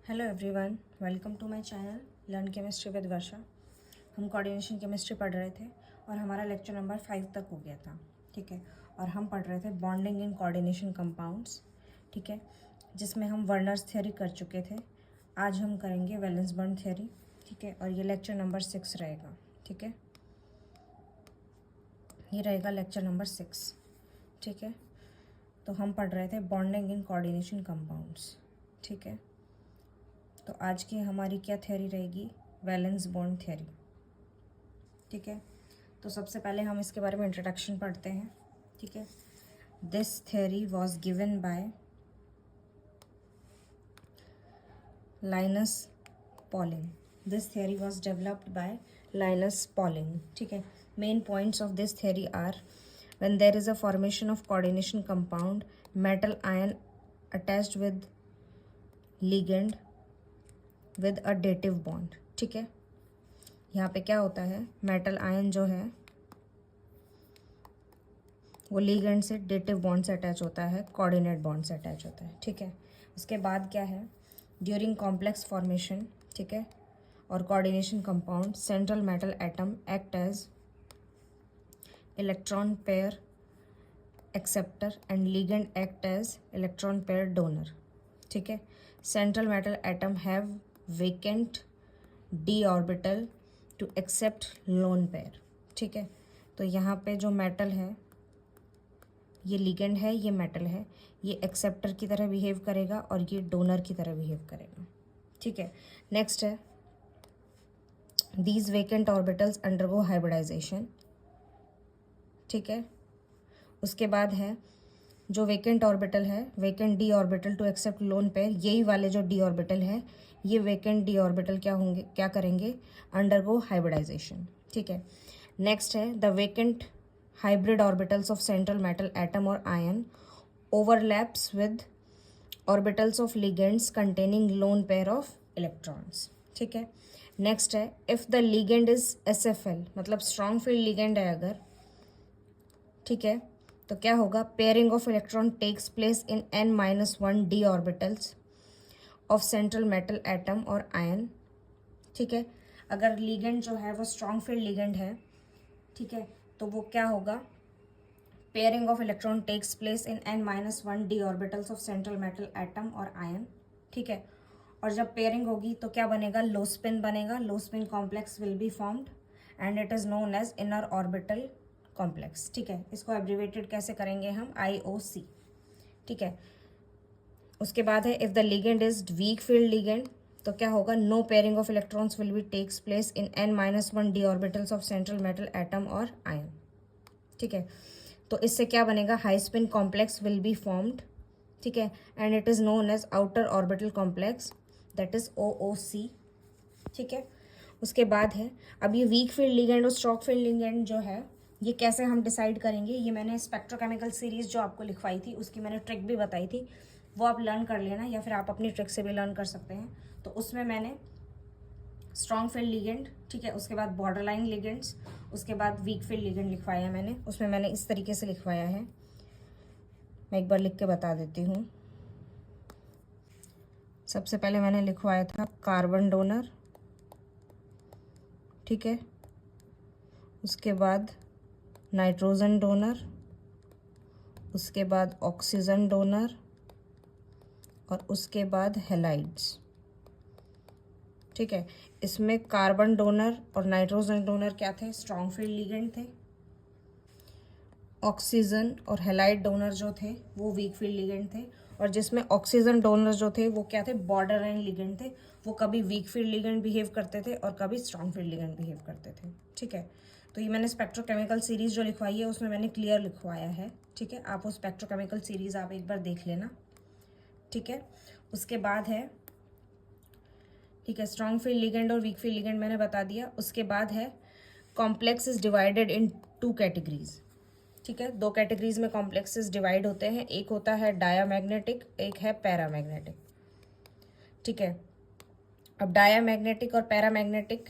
Hello everyone, welcome to my channel learn chemistry with Varsha. हम coordination chemistry पढ़ रहे थे और हमारा लेक्चर नंबर 5 तक हो गया था। ठीक है, और हम पढ़ रहे थे बॉन्डिंग इन कोऑर्डिनेशन कंपाउंड्स। ठीक है, जिसमें हम वर्नर्स थ्योरी कर चुके थे। आज हम करेंगे वैलेंस बॉन्ड थ्योरी। ठीक है, और ये लेक्चर नंबर 6 रहेगा। ठीक है, ये रहेगा लेक्चर नंबर 6। ठीक है, तो हम पढ़ रहे थे बॉन्डिंग इन कोऑर्डिनेशन कंपाउंड्स। ठीक है, तो आज की हमारी क्या थ्योरी रहेगी? Valence bond theory. ठीक है, तो सबसे पहले हम इसके बारे में इंट्रोडक्शन पढ़ते हैं। ठीक है, this theory was given by Linus Pauling. This theory was developed by Linus Pauling. ठीक है, main points of this theory are when there is a formation of coordination compound, metal ion attached with ligand with a dative bond. ठीक है, यहाँ पे क्या होता है, metal ion जो है वो लीगेंड से डेटिव बॉन्ड से अटैच होता है, कोऑर्डिनेट बॉन्ड से अटैच होता है। ठीक है, उसके बाद क्या है, ड्यूरिंग कॉम्प्लेक्स फॉर्मेशन, ठीक है, और coordination compound, central metal atom act as electron pair acceptor and ligand act as electron pair donor. ठीक है, central metal atom have vacant d orbital to accept lone pair. ठीक है, तो यहाँ पे जो मेटल है, ये लिगेंड है, ये मेटल है, ये एक्सेप्टर की तरह बिहेव करेगा और ये डोनर की तरह बिहेव करेगा। ठीक है, नेक्स्ट है these vacant orbitals undergo hybridization. ठीक है, उसके बाद है जो वेकेंट ऑर्बिटल है, vacant d orbital to accept lone pair, यही वाले जो डी ऑर्बिटल है, ये वेकेंट डी ऑर्बिटल क्या होंगे, क्या करेंगे, अंडरगो हाइब्रिडाइजेशन। ठीक है, नेक्स्ट है the vacant hybrid orbitals of central metal atom और ion overlaps with orbitals of ligands containing lone pair of electrons. ठीक है, नेक्स्ट है if the ligand is SFL, मतलब स्ट्रॉन्ग फील्ड लिगेंड है अगर, ठीक है, तो क्या होगा, pairing of electron takes place in n-1 d orbitals of central metal atom और आयन। ठीक है, अगर लिगेंड जो है वो स्ट्रॉन्ग फील्ड लिगेंड है, ठीक है, तो वो क्या होगा, pairing of electron takes place in n-1 d orbitals of central metal atom और आयन। ठीक है, और जब पेयरिंग होगी तो क्या बनेगा, लो स्पिन बनेगा, low spin complex will be formed and it is known as inner orbital complex. ठीक है, इसको एब्रीवेटेड कैसे करेंगे हम, IOC। ठीक है, उसके बाद है if the ligand is weak field ligand, तो क्या होगा, no pairing of electrons will be takes place in n-1 d orbitals of central metal atom और आयन। ठीक है, तो इससे क्या बनेगा, high spin complex will be formed. ठीक है, and it is known as outer orbital complex, that is OOC। ठीक है, उसके बाद है अब ये वीक फील्ड लिगेंड और स्ट्रॉन्ग फील्ड लिगेंड जो है, ये कैसे हम डिसाइड करेंगे, ये मैंने स्पेक्ट्रोकेमिकल सीरीज जो आपको लिखवाई थी उसकी मैंने ट्रिक भी बताई थी, वो आप लर्न कर लेना, या फिर आप अपनी ट्रिक से भी लर्न कर सकते हैं। तो उसमें मैंने स्ट्रॉन्ग फील्ड लिगेंड, ठीक है, उसके बाद बॉर्डर लाइन लिगेंड्स, उसके बाद वीक फील्ड लिगेंड लिखवाया है मैंने। उसमें मैंने इस तरीके से लिखवाया है, मैं एक बार लिख के बता देती हूँ। सबसे पहले मैंने लिखवाया था कार्बन डोनर, ठीक है, उसके बाद नाइट्रोजन डोनर, उसके बाद ऑक्सीजन डोनर और उसके बाद हैलाइड्स। ठीक है, इसमें कार्बन डोनर और नाइट्रोजन डोनर क्या थे, स्ट्रॉन्ग फील्ड लिगेंड थे। ऑक्सीजन और हैलाइड डोनर जो थे वो वीक फील्ड लिगेंड थे, और जिसमें ऑक्सीजन डोनर जो थे वो क्या थे, बॉर्डर लाइन लिगेंड थे। वो कभी वीक फील्ड लिगेंड बिहेव करते थे और कभी स्ट्रॉन्ग फील्ड लिगेंड बिहेव करते थे। ठीक है, तो ये मैंने स्पेक्ट्रोकेमिकल सीरीज जो लिखवाई है उसमें मैंने क्लियर लिखवाया है। ठीक है, आप वो स्पेक्ट्रोकेमिकल सीरीज आप एक बार देख लेना। ठीक है, उसके बाद है, ठीक है, स्ट्रॉन्ग फील्ड लिगेंड और वीक फील्ड लिगेंड मैंने बता दिया। उसके बाद है complex is divided in 2 categories. ठीक है, 2 कैटेगरीज में कॉम्प्लेक्सेस डिवाइड होते हैं, एक होता है डायामैग्नेटिक, एक है पैरामैग्नेटिक। ठीक है, अब डायामैग्नेटिक और पैरामैग्नेटिक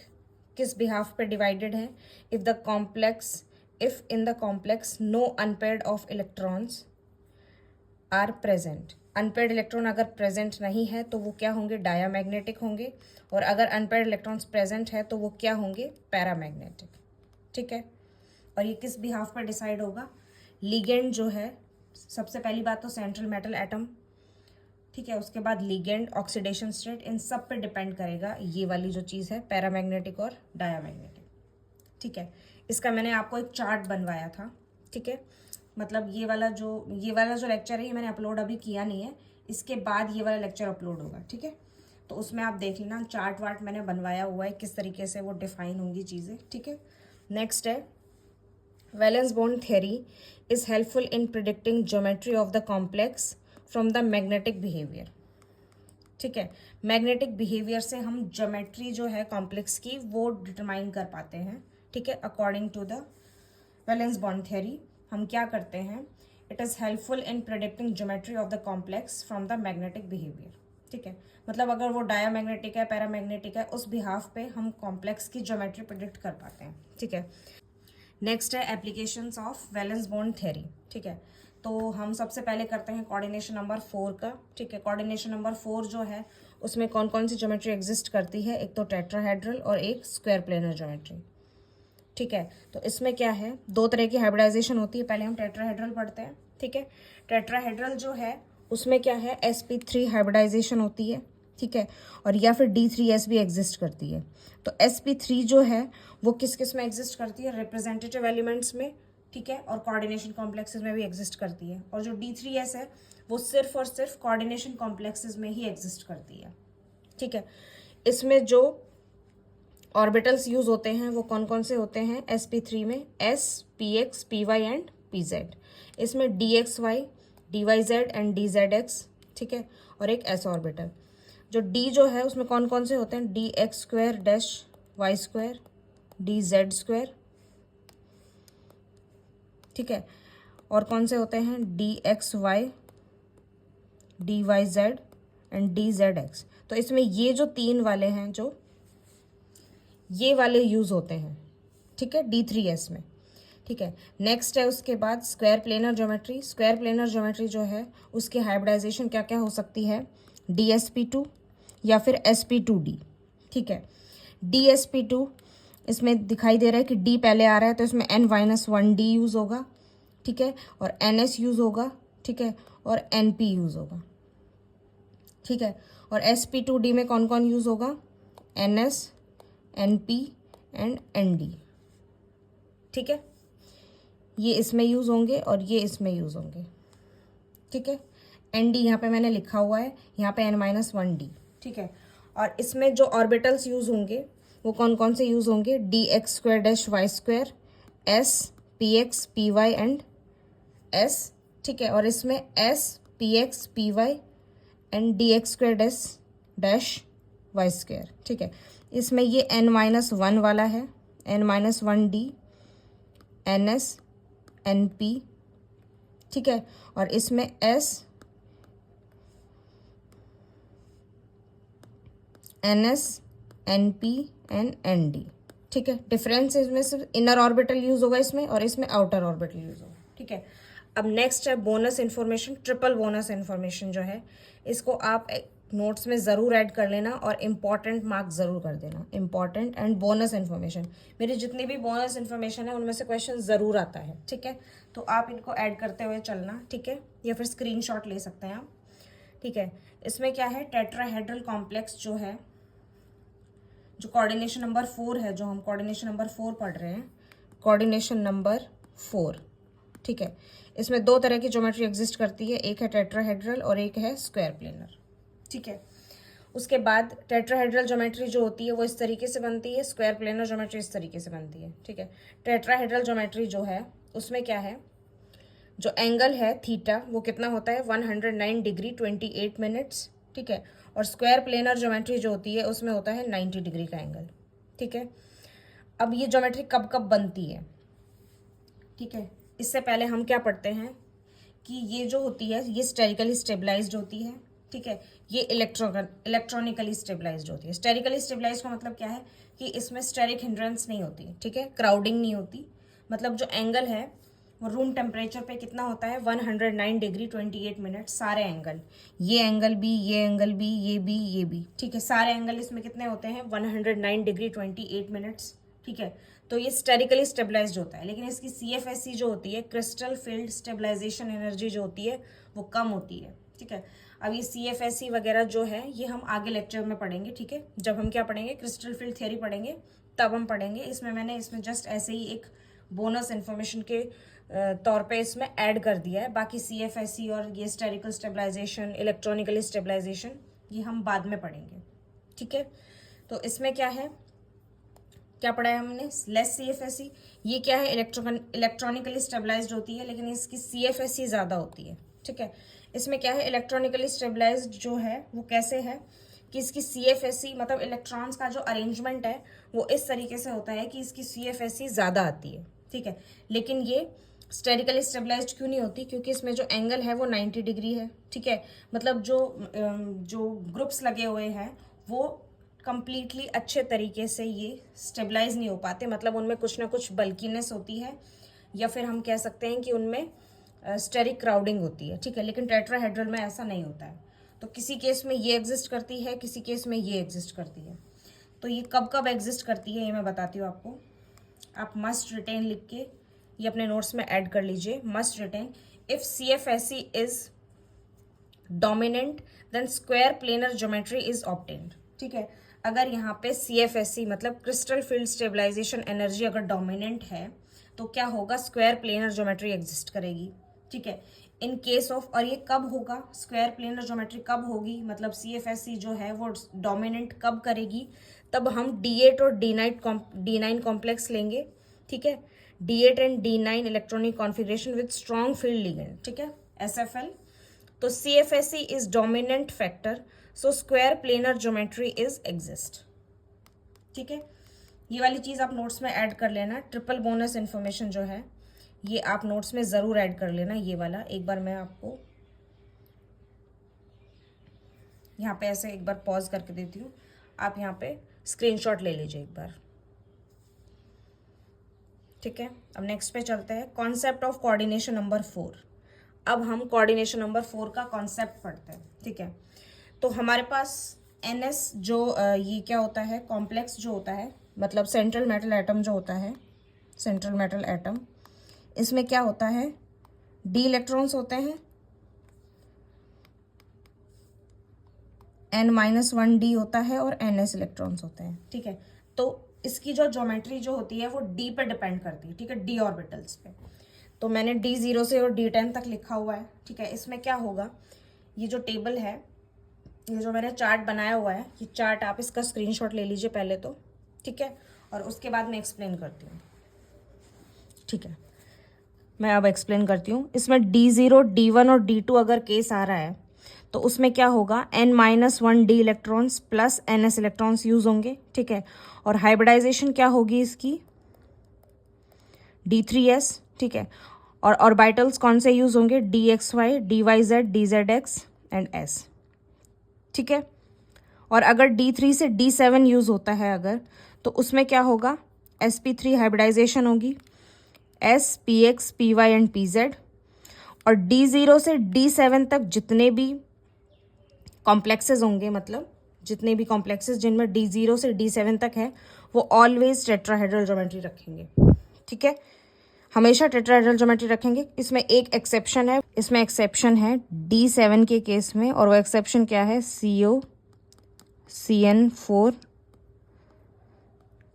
किस बिहाफ पे डिवाइडेड है, if in the complex no unpaired of electrons are present. Unpaired electron अगर प्रेजेंट नहीं है तो वो क्या होंगे, डायामैग्नेटिक होंगे, और अगर अनपेयर्ड इलेक्ट्रॉन्स प्रेजेंट है तो वो क्या होंगे, पैरामैग्नेटिक। ठीक है, और ये किस बिहाफ पर डिसाइड होगा, लिगेंड जो है, सबसे पहली बात तो सेंट्रल मेटल एटम, ठीक है, उसके बाद लिगेंड, ऑक्सीडेशन स्टेट, इन सब पे डिपेंड करेगा ये वाली जो चीज़ है, पैरामैग्नेटिक और डायामैग्नेटिक। ठीक है, इसका मैंने आपको एक चार्ट बनवाया था। ठीक है, मतलब ये वाला जो लेक्चर है ये मैंने अपलोड अभी किया नहीं है, इसके बाद ये वाला लेक्चर अपलोड होगा। ठीक है, तो उसमें आप देख लेना, चार्ट वार्ट मैंने बनवाया हुआ है किस तरीके से वो डिफाइन होंगी चीज़ें। ठीक है, नेक्स्ट है valence bond theory is helpful in predicting geometry of the complex from the magnetic behaviour. ठीक है, मैग्नेटिक बिहेवियर से हम ज्योमेट्री जो है कॉम्प्लेक्स की वो डिटरमाइन कर पाते हैं। ठीक है, according to the valence bond theory हम क्या करते हैं, it is helpful in predicting geometry of the complex from the magnetic behaviour. ठीक है, मतलब अगर वो डायामैग्नेटिक है, पैरामैग्नेटिक है, उस बिहाफ पे हम कॉम्प्लेक्स की ज्योमेट्री प्रिडिक्ट कर पाते हैं। ठीक है, नेक्स्ट है applications of valence bond theory. ठीक है, तो हम सबसे पहले करते हैं कोऑर्डिनेशन नंबर 4 का। ठीक है, कोऑर्डिनेशन नंबर 4 जो है उसमें कौन कौन सी ज्योमेट्री एग्जिस्ट करती है, एक तो टेट्राहेड्रल और एक स्क्वायर प्लेनर ज्योमेट्री। ठीक है, तो इसमें क्या है, दो तरह की हाइब्रिडाइजेशन होती है। पहले हम टेट्राहेड्रल पढ़ते हैं। ठीक है, टेट्राहेड्रल जो है उसमें क्या है, sp3 हाइब्रिडाइजेशन होती है। ठीक है, और या फिर D3s भी एग्जिस्ट करती है। तो sp3 जो है वो किस किस में एग्जिस्ट करती है, रिप्रेजेंटेटिव एलिमेंट्स में। ठीक है, और कोऑर्डिनेशन कॉम्प्लेक्सेस में भी एग्जिस्ट करती है। और जो D3s है वो सिर्फ और सिर्फ कोऑर्डिनेशन कॉम्प्लेक्सेस में ही एग्जिस्ट करती है। ठीक है, इसमें जो ऑर्बिटल्स यूज होते हैं वो कौन कौन से होते हैं, sp3 में s, px, py and pz। इसमें dxy, dyz एंड dzx। ठीक है, और एक s ऑर्बिटल। जो d जो है उसमें कौन कौन से होते हैं, dx square dash y square, dz square. ठीक है, और कौन से होते हैं, dxy, dyz एंड dzx। तो इसमें ये जो तीन वाले हैं, जो ये वाले यूज होते हैं। ठीक है, D3s में। ठीक है, नेक्स्ट है उसके बाद square planar geometry. Square planar geometry जो है उसकी हाइब्रिडाइजेशन क्या क्या हो सकती है, DsP2 या फिर sp2d। ठीक है, DsP2 इसमें दिखाई दे रहा है कि D पहले आ रहा है तो इसमें n-1d यूज होगा। ठीक है, और ns यूज होगा। ठीक है, और np यूज होगा। ठीक है, और sp2d में कौन कौन यूज होगा, ns, np एंड nd। ठीक है, ये इसमें यूज होंगे और ये इसमें यूज होंगे। ठीक है, nd यहाँ पे मैंने लिखा हुआ है, यहाँ पे n-1d। ठीक है, और इसमें जो ऑर्बिटल्स यूज होंगे वो कौन कौन से यूज होंगे, dx square dash y square, s, px, py and s। ठीक है, और इसमें s, px, py and dx square dash y square. ठीक है, इसमें ये n-1 वाला है, n-1d, ns, np। ठीक है, और इसमें s, ns, np and nd। ठीक है, डिफरेंस इसमें सिर्फ इनर ऑर्बिटल यूज होगा इसमें, और इसमें आउटर ऑर्बिटल यूज होगा। ठीक है, अब नेक्स्ट है bonus information, triple bonus information जो है इसको आप नोट्स में ज़रूर ऐड कर लेना और इम्पॉर्टेंट मार्क ज़रूर कर देना। इम्पॉर्टेंट एंड बोनस इन्फॉर्मेशन, मेरी जितनी भी बोनस इन्फॉर्मेशन है उनमें से क्वेश्चन ज़रूर आता है। ठीक है, तो आप इनको ऐड करते हुए चलना। ठीक है, या फिर स्क्रीनशॉट ले सकते हैं आप। ठीक है, इसमें क्या है, टेट्राहेड्रल कॉम्प्लेक्स जो है, जो कोऑर्डिनेशन नंबर 4 है, जो हम कोऑर्डिनेशन नंबर 4 पढ़ रहे हैं, कोऑर्डिनेशन नंबर 4। ठीक है, इसमें दो तरह की ज्योमेट्री एग्जिस्ट करती है, एक है टेट्राहेड्रल और एक है स्क्वायर प्लेनर। ठीक है, उसके बाद टेट्राहेड्रल ज्योमेट्री जो होती है वो इस तरीके से बनती है, स्क्वायर प्लेनर ज्योमेट्री इस तरीके से बनती है। ठीक है, टेट्राहेड्रल ज्योमेट्री जो है उसमें क्या है, जो एंगल है थीटा वो कितना होता है, 109 डिग्री 28 मिनट्स। ठीक है, और स्क्वायर प्लेनर ज्योमेट्री जो होती है उसमें होता है 90 डिग्री का एंगल। ठीक है, अब ये ज्योमेट्री कब कब बनती है। ठीक है, इससे पहले हम क्या पढ़ते हैं कि ये जो होती है ये स्टेरिकली स्टेबलाइज्ड होती है। ठीक है, ये इलेक्ट्रॉनिकली स्टेबलाइज्ड होती है। स्टेरिकली स्टेबलाइज्ड का मतलब क्या है कि इसमें स्टेरिक हिंड्रेंस नहीं होती। ठीक है, क्राउडिंग नहीं होती, मतलब जो एंगल है वो रूम टेम्परेचर पे कितना होता है 109 डिग्री 28 मिनट। सारे एंगल, ये एंगल भी, ये एंगल भी, ये भी, ठीक है, सारे एंगल इसमें कितने होते हैं 109 डिग्री 28 मिनट्स, ठीक है। तो ये स्टेरिकली स्टेबलाइज्ड होता है, लेकिन इसकी CFSE जो होती है, क्रिस्टल फील्ड स्टेबलाइजेशन एनर्जी जो होती है वो कम होती है, ठीक है। अब ये CFSE वगैरह जो है ये हम आगे लेक्चर में पढ़ेंगे, ठीक है। जब हम क्या पढ़ेंगे, क्रिस्टल फील्ड थ्योरी पढ़ेंगे तब हम पढ़ेंगे। इसमें मैंने इसमें जस्ट ऐसे ही एक बोनस इन्फॉर्मेशन के तौर पे इसमें ऐड कर दिया है। बाकी CFSE और ये स्टेरिकल स्टेबलाइजेशन, इलेक्ट्रॉनिकली स्टेबलाइजेशन ये हम बाद में पढ़ेंगे, ठीक है। तो इसमें क्या है, क्या पढ़ा है हमने, लेस CFSE। ये क्या है, इलेक्ट्रॉनिकली स्टेबलाइज्ड होती है, लेकिन इसकी CFSE ज़्यादा होती है, ठीक है। इसमें क्या है, इलेक्ट्रॉनिकली स्टेबलाइज्ड जो है वो कैसे है कि इसकी CFSE मतलब इलेक्ट्रॉन्स का जो अरेंजमेंट है वो इस तरीके से होता है कि इसकी CFSE ज़्यादा आती है, ठीक है। लेकिन ये स्टेरिकली स्टेबलाइज्ड क्यों नहीं होती, क्योंकि इसमें जो एंगल है वो 90 डिग्री है, ठीक है। मतलब जो ग्रुप्स लगे हुए हैं वो कंप्लीटली अच्छे तरीके से ये स्टेबलाइज नहीं हो पाते, मतलब उनमें कुछ ना कुछ बल्कीनेस होती है, या फिर हम कह सकते हैं कि उनमें स्टेरिक क्राउडिंग होती है, ठीक है। लेकिन टेट्राहेड्रल में ऐसा नहीं होता है। तो किसी केस में ये एग्जिस्ट करती है, किसी केस में ये एग्जिस्ट करती है। तो ये कब कब एग्जिस्ट करती है ये मैं बताती हूँ आपको। आप मस्ट रिटेन लिख के ये अपने नोट्स में ऐड कर लीजिए। Must written, if CFSE is dominant then square planar geometry is obtained, ठीक है। अगर यहाँ पे CFSE मतलब क्रिस्टल फील्ड स्टेबलाइजेशन एनर्जी अगर डोमिनेंट है तो क्या होगा, स्क्वायर प्लेनर ज्योमेट्री एग्जिस्ट करेगी, ठीक है। इन केस ऑफ, और ये कब होगा, स्क्वायर प्लेनर ज्योमेट्री कब होगी, मतलब CFSE जो है वो डोमिनेंट कब करेगी, तब हम D8 और D9 कॉम्प्लेक्स लेंगे, ठीक है। D8 and D9 electronic configuration with strong field ligand, ठीक है, SFL। तो CFSE is dominant factor, so square planar geometry is exist, ठीक है। ये वाली चीज आप नोट्स में ऐड कर लेना। ट्रिपल बोनस इन्फॉर्मेशन जो है ये आप नोट्स में जरूर ऐड कर लेना। ये वाला एक बार मैं आपको यहाँ पे ऐसे एक बार पॉज करके देती हूँ, आप यहाँ पे स्क्रीनशॉट ले लीजिए एक बार, ठीक है। अब नेक्स्ट पे चलते हैं, कॉन्सेप्ट ऑफ कोऑर्डिनेशन नंबर 4। अब हम कोऑर्डिनेशन नंबर 4 का कॉन्सेप्ट पढ़ते हैं, ठीक है। तो हमारे पास NS जो ये क्या होता है, कॉम्प्लेक्स जो होता है, मतलब सेंट्रल मेटल एटम जो होता है, सेंट्रल मेटल एटम, इसमें क्या होता है, D इलेक्ट्रॉन्स होते हैं, N-1D होता है और NS इलेक्ट्रॉन्स होते हैं, ठीक है। तो इसकी जो ज्योमेट्री जो होती है वो D पे डिपेंड करती है, ठीक है, D ऑर्बिटल्स पे। तो मैंने D0 से और D10 तक लिखा हुआ है, ठीक है। इसमें क्या होगा, ये जो टेबल है, ये जो मैंने चार्ट बनाया हुआ है, ये चार्ट आप इसका स्क्रीनशॉट ले लीजिए पहले तो, ठीक है, और उसके बाद मैं एक्सप्लेन करती हूँ, ठीक है। मैं अब एक्सप्लेन करती हूँ। इसमें D0, D1 और D2 अगर केस आ रहा है तो उसमें क्या होगा, N-1D electrons plus NS electrons use होंगे, ठीक है। और हाइब्रिडाइजेशन क्या होगी इसकी, D3S, ठीक है। और ऑर्बिटल्स कौन से यूज होंगे, DXY, DYZ, DZX and S, ठीक है। और अगर D3 से D7 यूज होता है अगर, तो उसमें क्या होगा, sp3 हाइब्रिडाइजेशन होगी, S, PX, PY and PZ। और D0 से D7 तक जितने भी कॉम्प्लेक्सेस होंगे, मतलब जितने भी कॉम्प्लेक्सेस जिनमें D0 से D7 तक है, वो ऑलवेज टेट्राहेड्रल ज्योमेट्री रखेंगे, ठीक है, हमेशा टेट्राहेड्रल ज्योमेट्री रखेंगे। इसमें एक एक्सेप्शन है, इसमें एक्सेप्शन है D7 के केस में, और वो एक्सेप्शन क्या है, CO CN4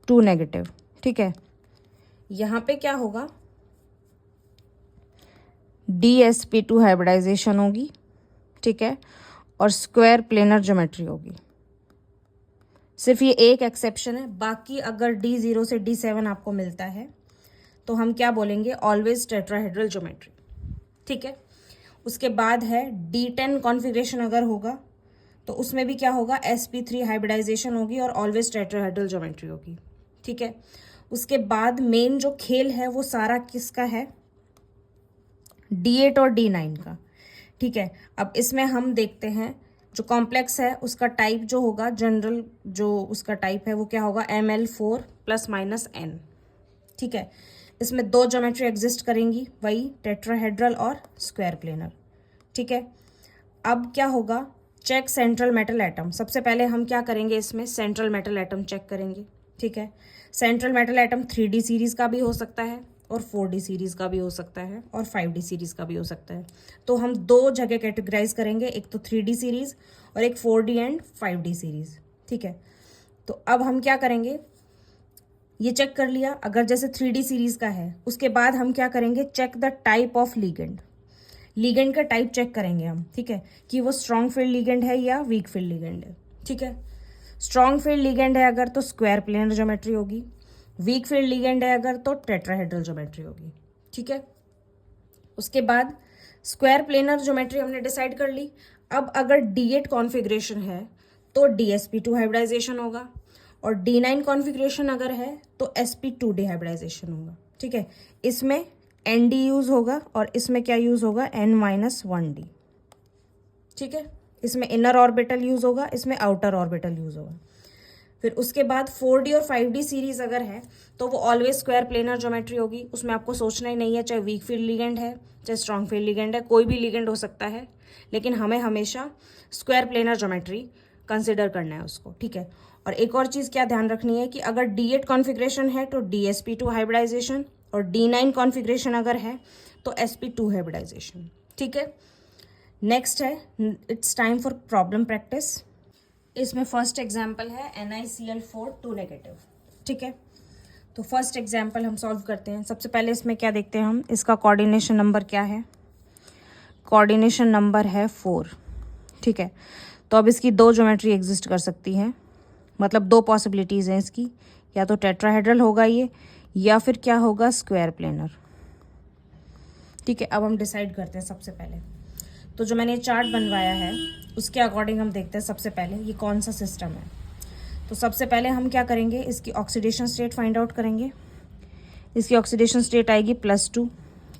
2 नेगेटिव, ठीक है। यहाँ पे क्या होगा, DsP2 हाइब्रिडाइजेशन होगी, ठीक है, और स्क्वायर प्लेनर ज्योमेट्री होगी। सिर्फ ये एक एक्सेप्शन है, बाकी अगर D0 से D7 आपको मिलता है तो हम क्या बोलेंगे, ऑलवेज टेट्राहेड्रल ज्योमेट्री, ठीक है। उसके बाद है D10 कॉन्फ़िगरेशन अगर होगा तो उसमें भी क्या होगा, sp3 हाइब्रिडाइजेशन होगी और ऑलवेज टेट्राहेड्रल ज्योमेट्री होगी, ठीक है। उसके बाद मेन जो खेल है वो सारा किसका है, D8 और D9 का, ठीक है। अब इसमें हम देखते हैं जो कॉम्प्लेक्स है उसका टाइप जो होगा, जनरल जो उसका टाइप है वो क्या होगा, ML4 ± N, ठीक है। इसमें दो ज्योमेट्री एग्जिस्ट करेंगी, वही टेट्राहेड्रल और स्क्वायर प्लेनर। ठीक है, अब क्या होगा, चेक सेंट्रल मेटल एटम। सबसे पहले हम क्या करेंगे, इसमें सेंट्रल मेटल एटम चेक करेंगे। ठीक है, central metal atom 3D series का भी हो सकता है और 4D सीरीज का भी हो सकता है और 5D सीरीज का भी हो सकता है। तो हम दो जगह कैटेगराइज करेंगे, एक तो 3D सीरीज और एक 4D एंड 5D सीरीज। ठीक है, तो अब हम क्या करेंगे, ये चेक कर लिया। अगर जैसे 3D सीरीज का है, उसके बाद हम क्या करेंगे, check the type of ligand. Ligand का टाइप चेक करेंगे हम। ठीक है, कि वो स्ट्रॉन्ग फील्ड लिगेंड है या वीक फील्ड लिगेंड है। ठीक है, स्ट्रॉन्ग फील्ड लिगेंड है अगर तो स्क्वायर प्लेनर ज्योमेट्री होगी, वीक फील्ड लिगेंड है अगर तो टेट्राहेड्रल ज्योमेट्री होगी। ठीक है, उसके बाद स्क्वायर प्लेनर ज्योमेट्री हमने डिसाइड कर ली। अब अगर D8 कॉन्फ़िगरेशन है तो DsP2 हाइब्रिडाइजेशन होगा, और D9 कॉन्फ़िगरेशन अगर है तो sp2d हाइब्रिडाइजेशन होगा। ठीक है, इसमें Nd यूज होगा और इसमें क्या यूज होगा, N-1d। ठीक है, इसमें इनर ऑर्बिटल यूज होगा, इसमें आउटर ऑर्बिटल यूज होगा। फिर उसके बाद 4D और 5D सीरीज अगर है तो वो ऑलवेज स्क्वायर प्लेनर ज्योमेट्री होगी। उसमें आपको सोचना ही नहीं है, चाहे वीक फील्ड लिगेंड है चाहे स्ट्रॉन्ग फील्ड लिगेंड है, कोई भी लिगेंड हो सकता है, लेकिन हमें हमेशा स्क्वायर प्लेनर ज्योमेट्री कंसिडर करना है उसको। ठीक है, और एक और चीज़ क्या ध्यान रखनी है कि अगर D8 कॉन्फ़िगरेशन है तो DsP2 हाइब्रिडाइजेशन, और D9 कॉन्फ़िगरेशन अगर है तो sp2 हाइब्रिडाइजेशन। ठीक है, नेक्स्ट है, it's time for problem practice. इसमें फर्स्ट एग्जाम्पल है NiCl4 2 नेगेटिव। ठीक है, तो फर्स्ट एग्जाम्पल हम सॉल्व करते हैं। सबसे पहले इसमें क्या देखते हैं हम, इसका कोऑर्डिनेशन नंबर क्या है, कोऑर्डिनेशन नंबर है 4। ठीक है, तो अब इसकी दो ज्योमेट्री एग्जिस्ट कर सकती हैं, मतलब दो पॉसिबिलिटीज़ हैं इसकी, या तो टेट्राहेड्रल होगा ये, या फिर क्या होगा, स्क्वायर प्लेनर। ठीक है, अब हम डिसाइड करते हैं। सबसे पहले तो जो मैंने चार्ट बनवाया है उसके अकॉर्डिंग हम देखते हैं सबसे पहले ये कौन सा सिस्टम है। तो सबसे पहले हम क्या करेंगे, इसकी ऑक्सीडेशन स्टेट फाइंड आउट करेंगे। इसकी ऑक्सीडेशन स्टेट आएगी +2।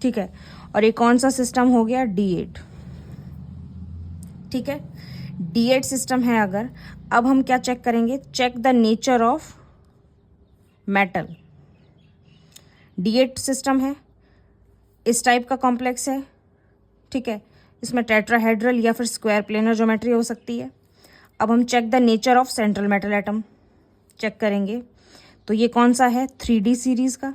ठीक है, और ये कौन सा सिस्टम हो गया, D8। ठीक है, D8 सिस्टम है अगर, अब हम क्या चेक करेंगे, check the nature of metal. D8 system है, इस टाइप का कॉम्प्लेक्स है। ठीक है, इसमें टेट्राहेड्रल या फिर स्क्वायर प्लेनर ज्योमेट्री हो सकती है। अब हम check the nature of central metal atom check करेंगे, तो ये कौन सा है, 3D सीरीज का।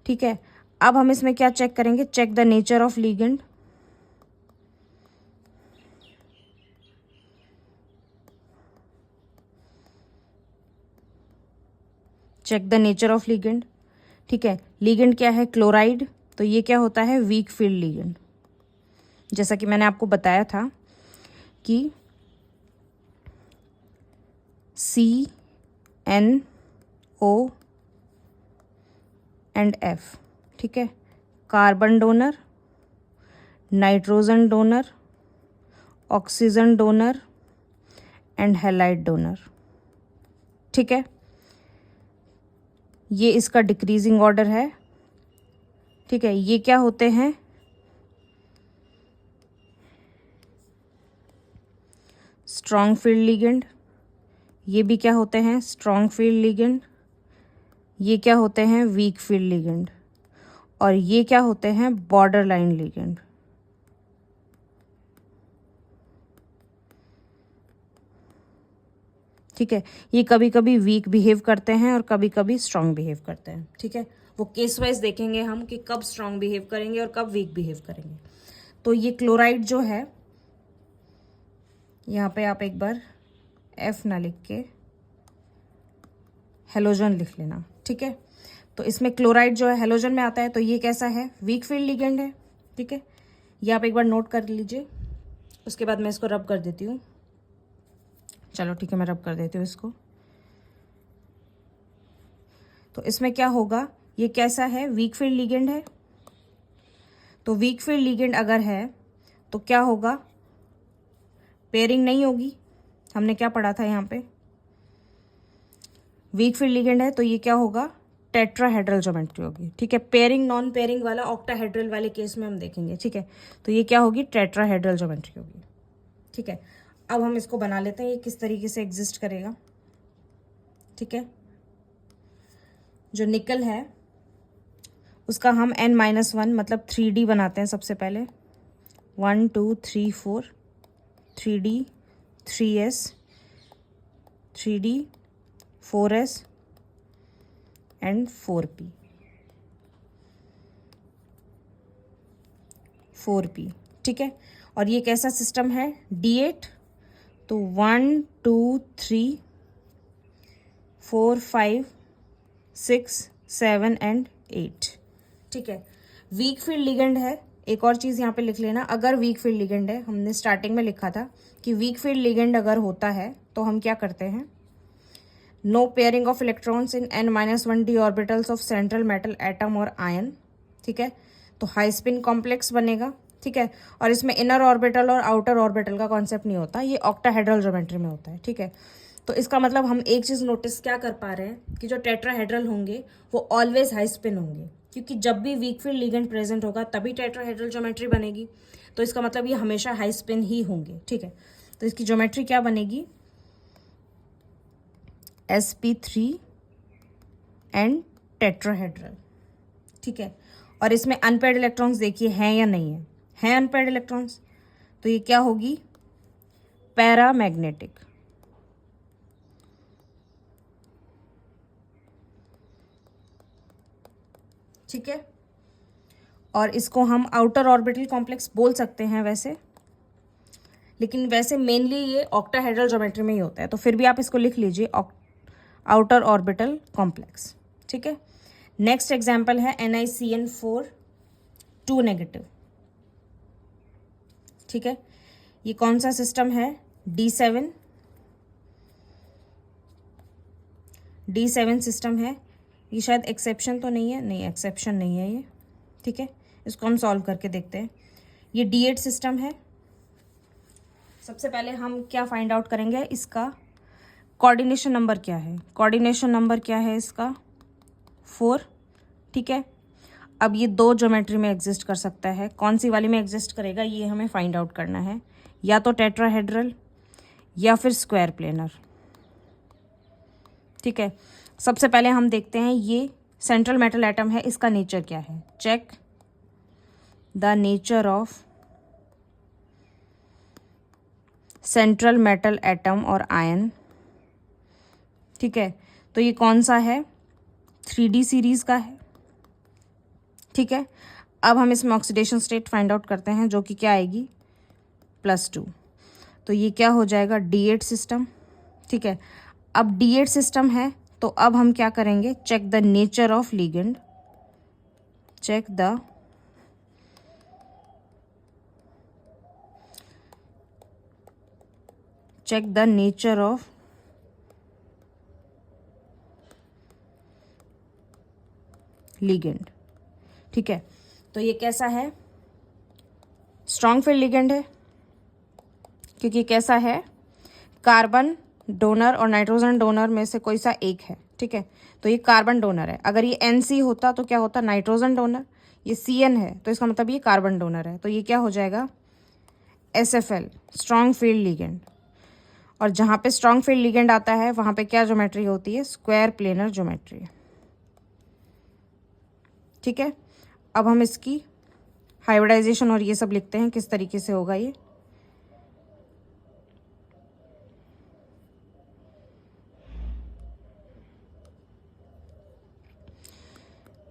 ठीक है, अब हम इसमें क्या चेक करेंगे, check the nature of ligand. Check the nature of ligand. ठीक है, लिगेंड क्या है, क्लोराइड, तो ये क्या होता है, वीक फील्ड लिगेंड। जैसा कि मैंने आपको बताया था कि CNO एंड F। ठीक है, carbon donor, nitrogen donor, oxygen donor and halide donor. ठीक है, ये इसका डिक्रीजिंग ऑर्डर है। ठीक है, ये क्या होते हैं, स्ट्रॉन्ग फील्ड लिगेंड। ये भी क्या होते हैं, स्ट्रॉन्ग फील्ड लिगेंड। ये क्या होते हैं, वीक फील्ड लिगेंड। और ये क्या होते हैं, बॉर्डर लाइन लिगेंड। ठीक है, ये कभी कभी वीक बिहेव करते हैं और कभी कभी स्ट्रॉन्ग बिहेव करते हैं। ठीक है, वो केस वाइज देखेंगे हम कि कब स्ट्रॉन्ग बिहेव करेंगे और कब वीक बिहेव करेंगे। तो ये क्लोराइड जो है, यहाँ पे आप एक बार F ना लिख के हेलोजन लिख लेना। ठीक है, तो इसमें क्लोराइड जो है हेलोजन में आता है, तो ये कैसा है, वीक फील्ड लिगेंड है। ठीक है, ये आप एक बार नोट कर लीजिए, उसके बाद मैं इसको रब कर देती हूँ। चलो ठीक है, मैं रब कर देती हूँ इसको। तो इसमें क्या होगा, ये कैसा है, वीक फील्ड लिगेंड है। तो वीक फील्ड लिगेंड अगर है तो क्या होगा, पेयरिंग नहीं होगी। हमने क्या पढ़ा था यहाँ पे, वीक फील्ड लिगेंड है तो ये क्या होगा, टेट्राहेड्रल ज्योमेट्री होगी। ठीक है, पेयरिंग नॉन पेयरिंग वाला ऑक्टाहेड्रल वाले केस में हम देखेंगे। ठीक है, तो ये क्या होगी, टेट्राहेड्रल ज्योमेट्री होगी। ठीक है, अब हम इसको बना लेते हैं, ये किस तरीके से एग्जिस्ट करेगा। ठीक है, जो निकल है उसका हम n-1 मतलब 3D बनाते हैं सबसे पहले। 1 2 3 4 3D 3s 3D 4s and 4p 4p। ठीक है, और ये कैसा सिस्टम है? D8। तो 1 2 3 4 5 6 7 एंड 8। ठीक है, वीक फील्ड लिगेंड है। एक और चीज़ यहाँ पे लिख लेना, अगर वीक फील्ड लिगेंड है, हमने स्टार्टिंग में लिखा था कि वीक फील्ड लिगेंड अगर होता है तो हम क्या करते हैं, no pairing of electrons in n-1d orbitals of central metal atom और आयन। ठीक है, तो हाई स्पिन कॉम्प्लेक्स बनेगा। ठीक है, और इसमें इनर ऑर्बिटल और आउटर ऑर्बिटल का कॉन्सेप्ट नहीं होता, ये ऑक्टाहेड्रल ज्योमेट्री में होता है। ठीक है, तो इसका मतलब हम एक चीज़ नोटिस क्या कर पा रहे हैं कि जो टेट्राहेड्रल होंगे वो ऑलवेज हाई स्पिन होंगे, क्योंकि जब भी वीक फील्ड लिगेंड प्रेजेंट होगा तभी टेट्राहेड्रल ज्योमेट्री बनेगी। तो इसका मतलब ये हमेशा हाई स्पिन ही होंगे। ठीक है, तो इसकी ज्योमेट्री क्या बनेगी, sp3 एंड टेट्राहेड्रल। ठीक है, और इसमें अनपेयर्ड इलेक्ट्रॉन्स देखिए हैं या नहीं है अनपेयर्ड इलेक्ट्रॉन्स, तो ये क्या होगी, पैरामैग्नेटिक। ठीक है, और इसको हम आउटर ऑर्बिटल कॉम्प्लेक्स बोल सकते हैं वैसे, लेकिन वैसे मेनली ये ऑक्टाहेड्रल ज्योमेट्री में ही होता है, तो फिर भी आप इसको लिख लीजिए आउटर ऑर्बिटल कॉम्प्लेक्स। ठीक है, नेक्स्ट एग्जाम्पल है NiCN4 2 नेगेटिव। ठीक है, ये कौन सा सिस्टम है, D7 सिस्टम है। ये शायद एक्सेप्शन तो नहीं है, नहीं एक्सेप्शन नहीं है ये। ठीक है, इसको हम सॉल्व करके देखते हैं। ये D8 सिस्टम है। सबसे पहले हम क्या फाइंड आउट करेंगे, इसका कोऑर्डिनेशन नंबर क्या है। कोऑर्डिनेशन नंबर क्या है इसका, 4। ठीक है, अब ये दो ज्योमेट्री में एग्जिस्ट कर सकता है, कौन सी वाली में एग्जिस्ट करेगा ये हमें फाइंड आउट करना है, या तो टेट्राहेड्रल या फिर स्क्वायर प्लेनर। ठीक है, सबसे पहले हम देखते हैं ये सेंट्रल मेटल एटम है, इसका नेचर क्या है। Check the nature of central metal atom और आयन। ठीक है, तो ये कौन सा है, 3D सीरीज का है। ठीक है, अब हम इसमें ऑक्सीडेशन स्टेट फाइंड आउट करते हैं, जो कि क्या आएगी, +2। तो ये क्या हो जाएगा, D8 सिस्टम। ठीक है, अब D8 सिस्टम है तो अब हम क्या करेंगे, check the nature of ligand. Check the nature of ligand. ठीक है, तो ये कैसा है, स्ट्रॉन्ग फील्ड लिगेंड है, क्योंकि कैसा है, कार्बन डोनर और नाइट्रोजन डोनर में से कोई सा एक है। ठीक है, तो ये कार्बन डोनर है। अगर ये NC होता तो क्या होता, नाइट्रोजन डोनर। ये CN है तो इसका मतलब ये कार्बन डोनर है, तो ये क्या हो जाएगा, SFL स्ट्रॉन्ग फील्ड लिगेंड। और जहाँ पे स्ट्रॉन्ग फील्ड लिगेंड आता है वहाँ पे क्या ज्योमेट्री होती है, स्क्वायर प्लेनर ज्योमेट्री। ठीक है, अब हम इसकी हाइब्रिडाइजेशन और ये सब लिखते हैं, किस तरीके से होगा ये।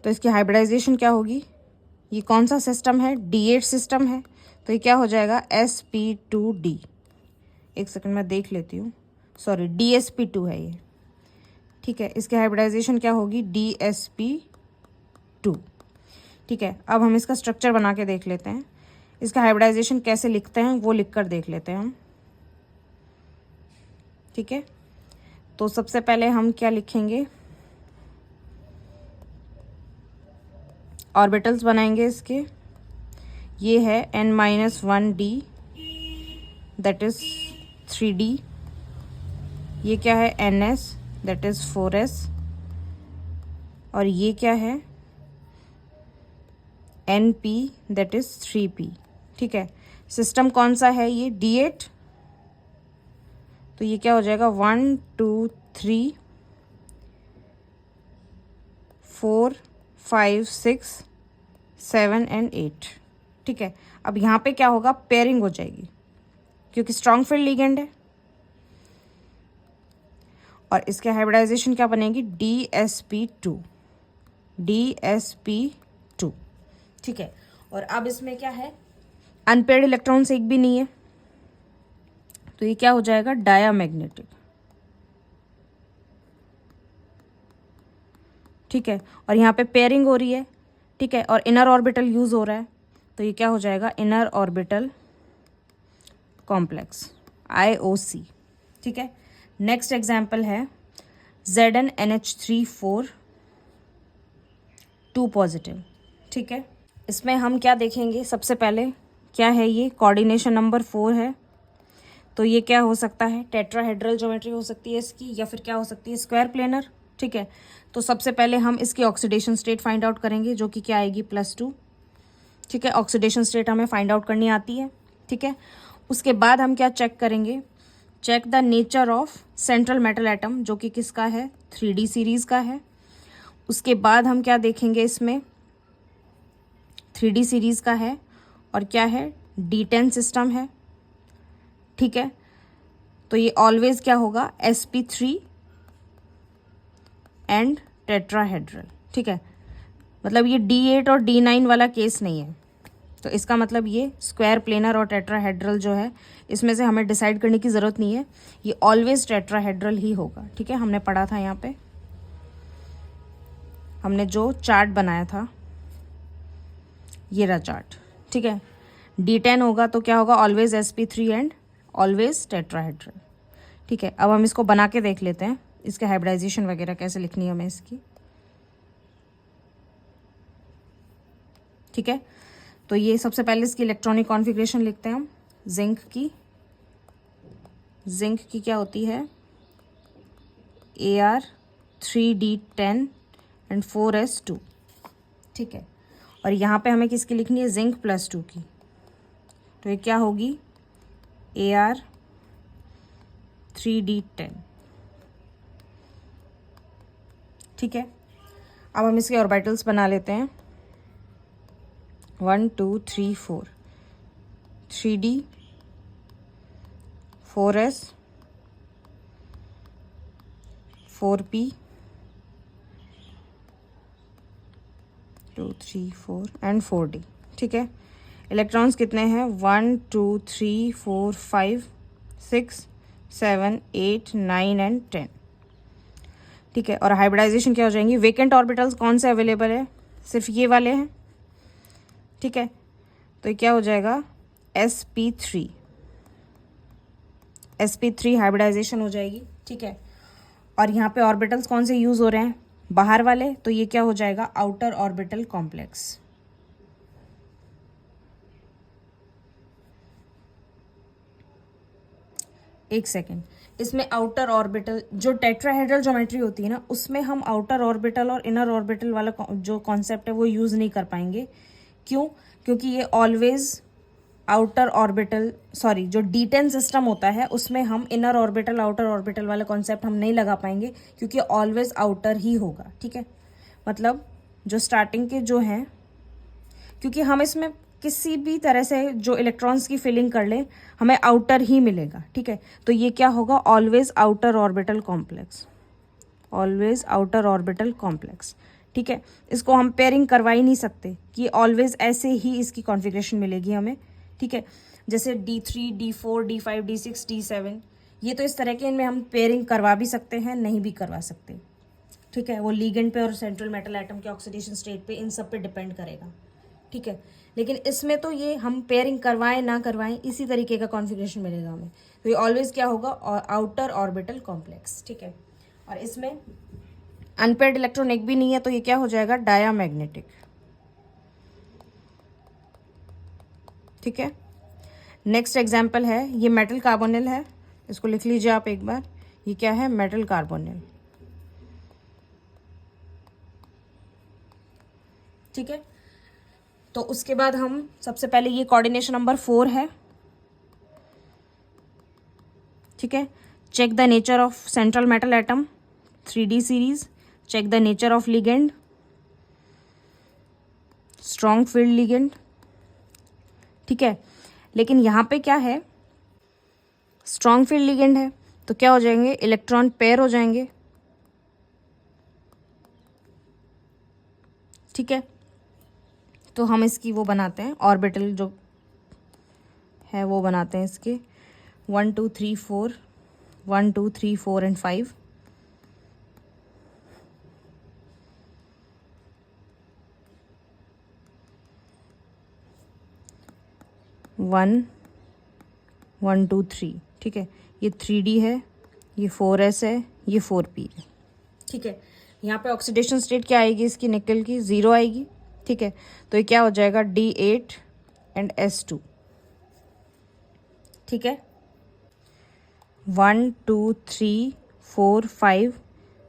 तो इसकी हाइब्रिडाइजेशन क्या होगी, ये कौन सा सिस्टम है, D8 सिस्टम है, तो ये क्या हो जाएगा, sp2d। एक सेकंड मैं देख लेती हूँ, सॉरी DsP2 है ये। ठीक है, इसकी हाइब्रिडाइजेशन क्या होगी, DsP2। ठीक है, अब हम इसका स्ट्रक्चर बना के देख लेते हैं, इसका हाइब्रिडाइजेशन कैसे लिखते हैं वो लिख कर देख लेते हैं हम। ठीक है, तो सबसे पहले हम क्या लिखेंगे, ऑर्बिटल्स बनाएंगे इसके। ये है n-1d दैट इज 3D। ये क्या है, NS दैट इज 4s। और ये क्या है, NP दैट इज 3p। ठीक है, सिस्टम कौन सा है, ये D8। तो ये क्या हो जाएगा, 1 2 3 4 5, 6, 7 एंड 8। ठीक है, अब यहाँ पे क्या होगा, पेयरिंग हो जाएगी क्योंकि स्ट्रॉन्ग फील्ड लिगेंड है। और इसके हाइब्रिडाइजेशन क्या बनेगी, DsP2, DsP2। ठीक है, और अब इसमें क्या है, अनपेयर्ड इलेक्ट्रॉन्स एक भी नहीं है, तो ये क्या हो जाएगा, डायामैग्नेटिक। ठीक है, और यहाँ पे पेयरिंग हो रही है। ठीक है, और इनर ऑर्बिटल यूज हो रहा है, तो ये क्या हो जाएगा, इनर ऑर्बिटल कॉम्प्लेक्स, IOC। ठीक है, नेक्स्ट एग्जाम्पल है ZnNH3 4 2 पॉजिटिव। ठीक है, इसमें हम क्या देखेंगे, सबसे पहले क्या है, ये कोऑर्डिनेशन नंबर 4 है, तो ये क्या हो सकता है, टेट्राहेड्रल ज्योमेट्री हो सकती है इसकी, या फिर क्या हो सकती है, स्क्वायर प्लेनर। ठीक है, तो सबसे पहले हम इसकी ऑक्सीडेशन स्टेट फाइंड आउट करेंगे, जो कि क्या आएगी, +2। ठीक है, ऑक्सीडेशन स्टेट हमें फाइंड आउट करनी आती है। ठीक है, उसके बाद हम क्या चेक करेंगे, check the nature of central metal atom, जो कि किसका है, 3D सीरीज का है। उसके बाद हम क्या देखेंगे, इसमें 3D सीरीज का है और क्या है, D10 सिस्टम है। ठीक है, तो ये ऑलवेज क्या होगा, sp3 एंड टेट्राहेड्रल। ठीक है, मतलब ये D8 और D9 वाला केस नहीं है, तो इसका मतलब ये स्क्वायर प्लेनर और टेट्राहेड्रल जो है, इसमें से हमें डिसाइड करने की ज़रूरत नहीं है, ये ऑलवेज टेट्राहेड्रल ही होगा। ठीक है, हमने पढ़ा था यहाँ पे, हमने जो चार्ट बनाया था, ये रहा चार्ट। ठीक है, D10 होगा तो क्या होगा, always sp3 and always tetrahedral. ठीक है, अब हम इसको बना के देख लेते हैं, इसके हाइब्रिडाइजेशन वगैरह कैसे लिखनी है हमें इसकी। ठीक है, तो ये सबसे पहले इसकी इलेक्ट्रॉनिक कॉन्फ़िगरेशन लिखते हैं हम। जिंक की क्या होती है, Ar3D10 एंड 4s2। ठीक है, और यहाँ पे हमें किसकी लिखनी है, जिंक +2 की, तो ये क्या होगी, Ar3D10। ठीक है, अब हम इसके ऑर्बिटल्स बना लेते हैं, 1 2 3 4, 3D 4s 4p 2 3 4 and 4d। ठीक है, इलेक्ट्रॉन्स कितने हैं, 1 2 3 4 5 6 7 8 9 एंड 10। ठीक है, और हाइब्रिडाइजेशन क्या हो जाएंगी, वेकेंट ऑर्बिटल्स कौन से अवेलेबल है, सिर्फ ये वाले हैं। ठीक है, तो ये क्या हो जाएगा, sp3 हाइब्रिडाइजेशन हो जाएगी। ठीक है, और यहाँ पे ऑर्बिटल्स कौन से यूज हो रहे हैं, बाहर वाले, तो ये क्या हो जाएगा, आउटर ऑर्बिटल कॉम्प्लेक्स। एक सेकेंड, इसमें आउटर ऑर्बिटल, जो टेट्राहेड्रल ज्योमेट्री होती है ना, उसमें हम आउटर ऑर्बिटल और इनर ऑर्बिटल वाला जो कॉन्सेप्ट है वो यूज़ नहीं कर पाएंगे। क्यों, क्योंकि ये ऑलवेज आउटर ऑर्बिटल, सॉरी, जो D10 सिस्टम होता है उसमें हम इनर ऑर्बिटल आउटर ऑर्बिटल वाला कॉन्सेप्ट हम नहीं लगा पाएंगे, क्योंकि ऑलवेज आउटर ही होगा। ठीक है, मतलब जो स्टार्टिंग के जो हैं, क्योंकि हम इसमें किसी भी तरह से जो इलेक्ट्रॉन्स की फिलिंग कर ले, हमें आउटर ही मिलेगा। ठीक है, तो ये क्या होगा, always outer orbital complex, always outer orbital complex. ठीक है, इसको हम पेयरिंग करवा ही नहीं सकते कि ऑलवेज ऐसे ही इसकी कॉन्फ़िगरेशन मिलेगी हमें। ठीक है, जैसे D3 D4 D5 D6 D7, ये तो इस तरह के, इनमें हम पेयरिंग करवा भी सकते हैं, नहीं भी करवा सकते। ठीक है, वो लिगेंड पे और सेंट्रल मेटल एटम के ऑक्सीडेशन स्टेट पे, इन सब पे डिपेंड करेगा। ठीक है, लेकिन इसमें तो ये हम पेयरिंग करवाएं ना करवाएं, इसी तरीके का कॉन्फ़िगरेशन मिलेगा हमें, तो ये ऑलवेज क्या होगा, आउटर ऑर्बिटल कॉम्प्लेक्स। ठीक है, और इसमें अनपेयर्ड इलेक्ट्रॉन एक भी नहीं है, तो ये क्या हो जाएगा, डायामैग्नेटिक। ठीक है, नेक्स्ट एग्जाम्पल है, ये मेटल कार्बोनिल है, इसको लिख लीजिए आप एक बार, ये क्या है, मेटल कार्बोनिल। ठीक है, तो उसके बाद हम सबसे पहले, ये कोऑर्डिनेशन नंबर 4 है। ठीक है, check the nature of central metal atom, 3D series, check the nature of ligand, strong field ligand, ठीक है। लेकिन यहाँ पे क्या है, स्ट्रॉन्ग फील्ड लिगेंड है तो क्या हो जाएंगे, इलेक्ट्रॉन पेयर हो जाएंगे, ठीक है। तो हम इसकी वो बनाते हैं, ऑर्बिटल जो है वो बनाते हैं इसके 1 2 3 4 1 2 3 4 एंड 5। वन 1 2 3, ठीक है। ये 3D है, ये 4s है, ये 4p है, ठीक है। यहाँ पे ऑक्सीडेशन स्टेट क्या आएगी इसकी, निकल की 0 आएगी, ठीक है। तो ये क्या हो जाएगा D8 एंड S2, ठीक है। 1 2 3 4 5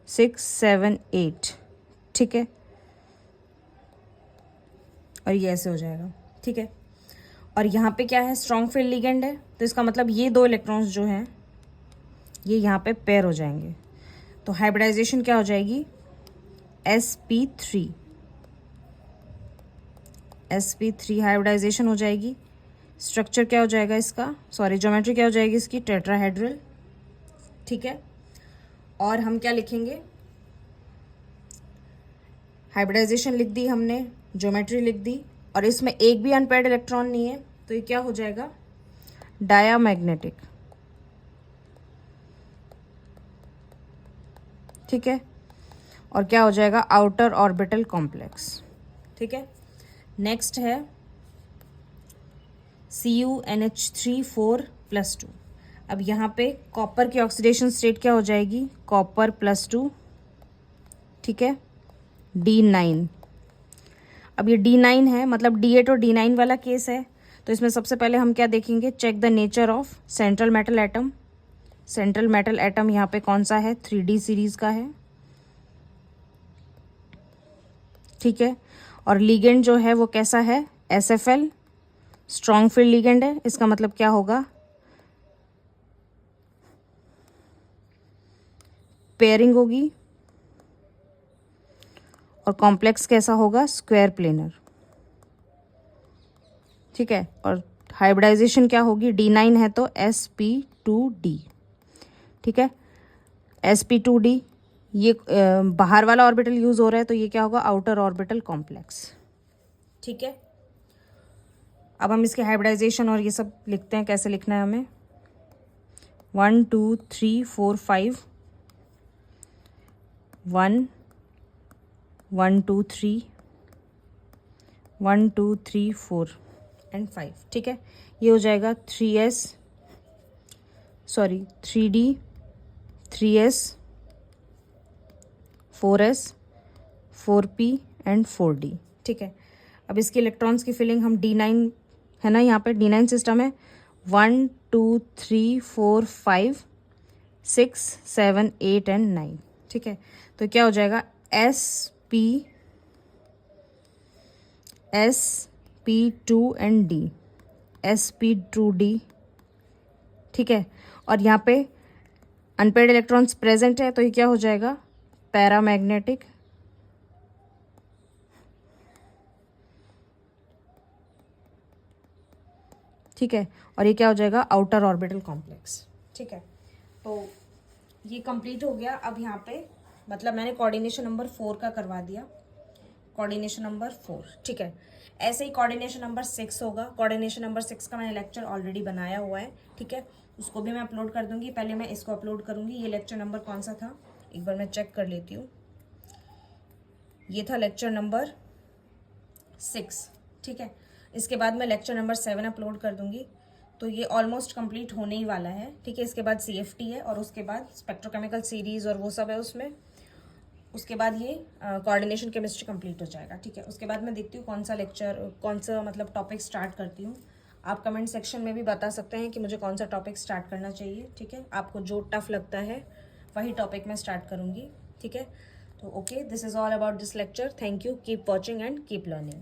6 7 8, ठीक है। और ये ऐसे हो जाएगा, ठीक है। और यहाँ पे क्या है, स्ट्रॉन्ग फील्ड लिगेंड है तो इसका मतलब ये दो इलेक्ट्रॉन्स जो हैं ये यहाँ पे पेयर हो जाएंगे। तो हाइब्रिडाइजेशन क्या हो जाएगी, sp3 हाइब्रिडाइजेशन हो जाएगी। स्ट्रक्चर क्या हो जाएगा इसका, सॉरी ज्योमेट्री क्या हो जाएगी इसकी, टेट्राहेड्रल, ठीक है। और हम क्या लिखेंगे, हाइब्रिडाइजेशन लिख दी हमने, ज्योमेट्री लिख दी, और इसमें एक भी अनपेयर्ड इलेक्ट्रॉन नहीं है तो ये क्या हो जाएगा, डायामैग्नेटिक, ठीक है। और क्या हो जाएगा, आउटर ऑर्बिटल कॉम्प्लेक्स, ठीक है। नेक्स्ट है CuNH3 4+2। अब यहाँ पे कॉपर की ऑक्सीडेशन स्टेट क्या हो जाएगी, कॉपर +2, ठीक है, D9। अब ये D9 है, मतलब D8 और D9 वाला केस है। तो इसमें सबसे पहले हम क्या देखेंगे, check the nature of central metal atom. Central metal atom यहाँ पे कौन सा है, 3D सीरीज का है, ठीक है। और लिगेंड जो है वो कैसा है, SFL, स्ट्रॉन्ग फील्ड लिगेंड है। इसका मतलब क्या होगा, पेयरिंग होगी। और कॉम्प्लेक्स कैसा होगा, स्क्वायर प्लेनर, ठीक है। और हाइब्रिडाइजेशन क्या होगी, D9 है तो sp2d, ठीक है। sp2d, ये बाहर वाला ऑर्बिटल यूज हो रहा है तो ये क्या होगा, आउटर ऑर्बिटल कॉम्प्लेक्स, ठीक है। अब हम इसके हाइब्रिडाइजेशन और ये सब लिखते हैं, कैसे लिखना है हमें, 1 2 3 4 5 1 1 2 3 1 2 3 4 एंड 5, ठीक है। ये हो जाएगा 3D 3s 4s 4p and 4d, ठीक है। अब इसके इलेक्ट्रॉन्स की फिलिंग हम D9 है ना, यहाँ पे D9 सिस्टम है, 1 2 3 4 5 6 7 8 एंड 9, ठीक है। तो क्या हो जाएगा, sp2 एंड d, sp2d, ठीक है। और यहाँ पे अनपेयर्ड इलेक्ट्रॉन्स प्रेजेंट है तो ये क्या हो जाएगा, पैरामैग्नेटिक, ठीक है। और ये क्या हो जाएगा, आउटर ऑर्बिटल कॉम्प्लेक्स, ठीक है। तो ये कंप्लीट हो गया। अब यहाँ पे मतलब मैंने कोऑर्डिनेशन नंबर 4 का करवा दिया, कोऑर्डिनेशन नंबर 4, ठीक है। ऐसे ही कोऑर्डिनेशन नंबर 6 होगा। कोऑर्डिनेशन नंबर 6 का मैंने लेक्चर ऑलरेडी बनाया हुआ है, ठीक है। उसको भी मैं अपलोड कर दूंगी। पहले मैं इसको अपलोड करूंगी। ये लेक्चर नंबर कौन सा था, एक बार मैं चेक कर लेती हूँ। ये था लेक्चर नंबर 6, ठीक है। इसके बाद मैं लेक्चर नंबर 7 अपलोड कर दूंगी। तो ये ऑलमोस्ट कंप्लीट होने ही वाला है, ठीक है। इसके बाद CFT है और उसके बाद स्पेक्ट्रोकेमिकल सीरीज और वो सब है उसमें। उसके बाद ये कोऑर्डिनेशन केमिस्ट्री कंप्लीट हो जाएगा, ठीक है। उसके बाद मैं देखती हूँ कौन सा लेक्चर, कौन सा मतलब टॉपिक स्टार्ट करती हूँ। आप कमेंट सेक्शन में भी बता सकते हैं कि मुझे कौन सा टॉपिक स्टार्ट करना चाहिए, ठीक है। आपको जो टफ लगता है वही टॉपिक मैं स्टार्ट करूँगी, ठीक है। तो okay, this is all about this lecture. Thank you, keep watching and keep learning.